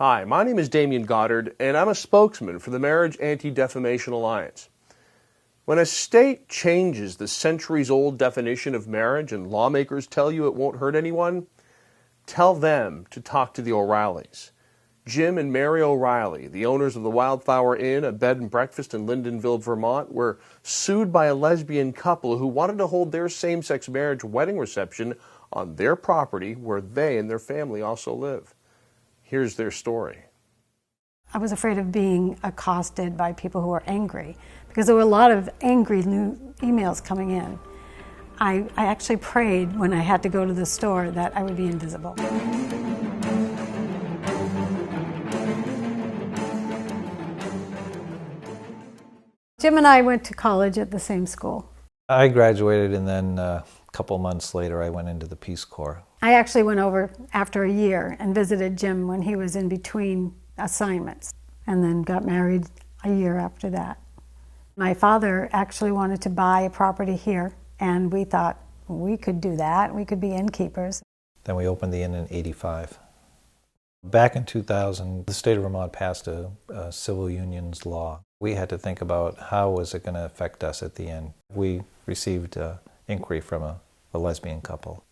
Hi, my name is DAMIAN Goddard, and I'm a spokesman for the Marriage Anti-Defamation Alliance. When a state changes the centuries-old definition of marriage and lawmakers tell you it won't hurt anyone, tell them to talk to the O'Reillys. Jim and Mary O'Reilly, the owners of the Wildflower Inn, a bed and breakfast in Lyndonville, Vermont, were sued by a lesbian couple who wanted to hold their same-sex marriage wedding reception on their property where they and their family also live. Here's their story. I was afraid of being accosted by people who were angry because there were a lot of angry new emails coming in. I actually prayed when I had to go to the store that I would be invisible. Jim and I went to college at the same school. I graduated, and then a couple months later I went into the Peace Corps. I actually went over after a year and visited Jim when he was in between assignments, and then got married a year after that. My father actually wanted to buy a property here, and we thought we could do that. We could be innkeepers. Then we opened the inn in '85. Back in 2000, the state of Vermont passed a civil unions law. We had to think about how was it going to affect us at the end. We received an inquiry from a lesbian couple.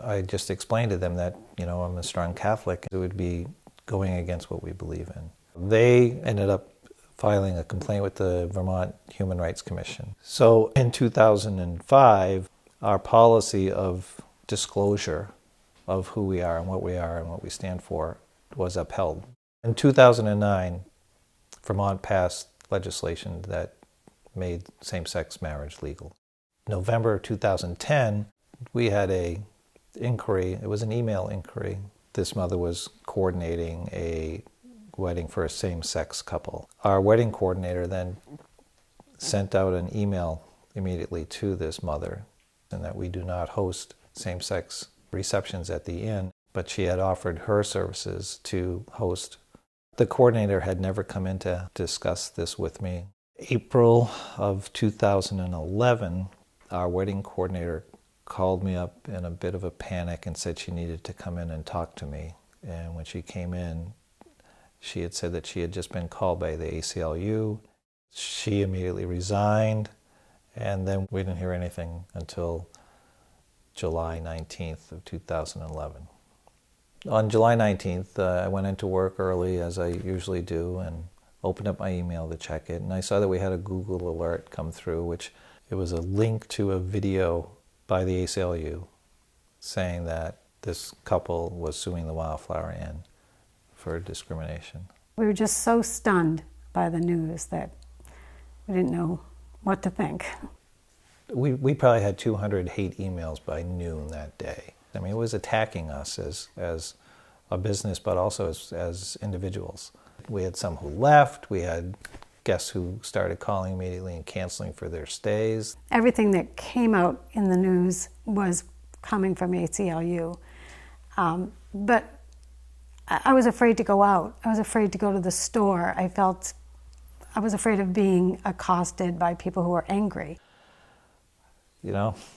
I just explained to them that, I'm a strong Catholic. It would be going against what we believe in. They ended up filing a complaint with the Vermont Human Rights Commission. So in 2005, our policy of disclosure of who we are and what we stand for was upheld. In 2009, Vermont passed legislation that made same-sex marriage legal. November 2010, we had an inquiry. It was an email inquiry. This mother was coordinating a wedding for a same-sex couple. Our wedding coordinator then sent out an email immediately to this mother, and that we do not host same-sex receptions at the inn, but she had offered her services to host. The coordinator had never come in to discuss this with me. April of 2011, our wedding coordinator called me up in a bit of a panic and said she needed to come in and talk to me. And when she came in, she had said that she had just been called by the ACLU. She immediately resigned, and then we didn't hear anything until July 19th of 2011. On July 19th, I went into work early, as I usually do, and opened up my email to check it, and I saw that we had a Google alert come through, which it was a link to a video by the ACLU saying that this couple was suing the Wildflower Inn for discrimination. We were just so stunned by the news that we didn't know what to think. We probably had 200 hate emails by noon that day. I mean, it was attacking us as a business, but also as individuals. We had some who left. We had guests who started calling immediately and canceling for their stays. Everything that came out in the news was coming from ACLU. But I was afraid to go out. I was afraid to go to the store. I was afraid of being accosted by people who were angry.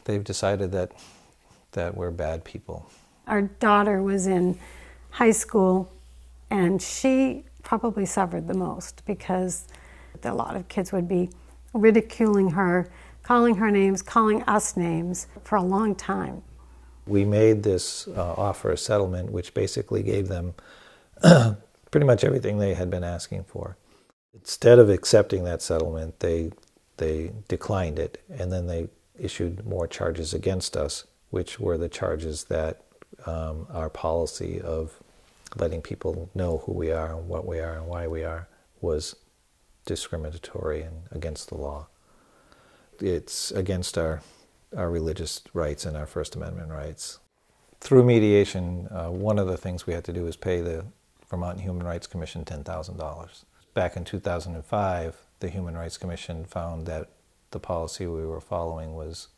They've decided that we're bad people. Our daughter was in high school, and she probably suffered the most because a lot of kids would be ridiculing her, calling her names, calling us names for a long time. We made this offer of settlement, which basically gave them pretty much everything they had been asking for. Instead of accepting that settlement, they declined it, and then they issued more charges against us, which were the charges that our policy of letting people know who we are and what we are and why we are was discriminatory and against the law. It's against our religious rights and our First Amendment rights. Through mediation, one of the things we had to do was pay the Vermont Human Rights Commission $10,000. Back in 2005, the Human Rights Commission found that the policy we were following was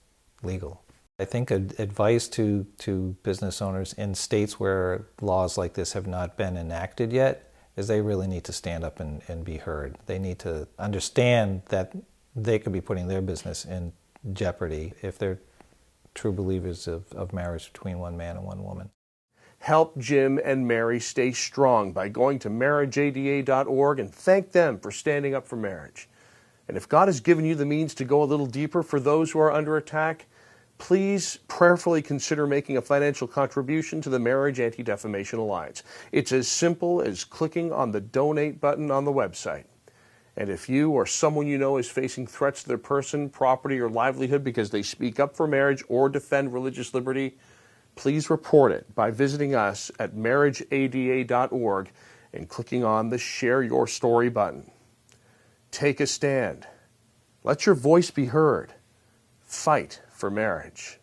legal. I think advice to business owners in states where laws like this have not been enacted yet is they really need to stand up and be heard. They need to understand that they could be putting their business in jeopardy if they're true believers of marriage between one man and one woman. Help Jim and Mary stay strong by going to marriageada.org and thank them for standing up for marriage. And if God has given you the means to go a little deeper for those who are under attack, please prayerfully consider making a financial contribution to the Marriage Anti-Defamation Alliance. It's as simple as clicking on the donate button on the website. And if you or someone you know is facing threats to their person, property, or livelihood because they speak up for marriage or defend religious liberty, please report it by visiting us at marriageada.org and clicking on the Share Your Story button. Take a stand. Let your voice be heard. Fight for marriage.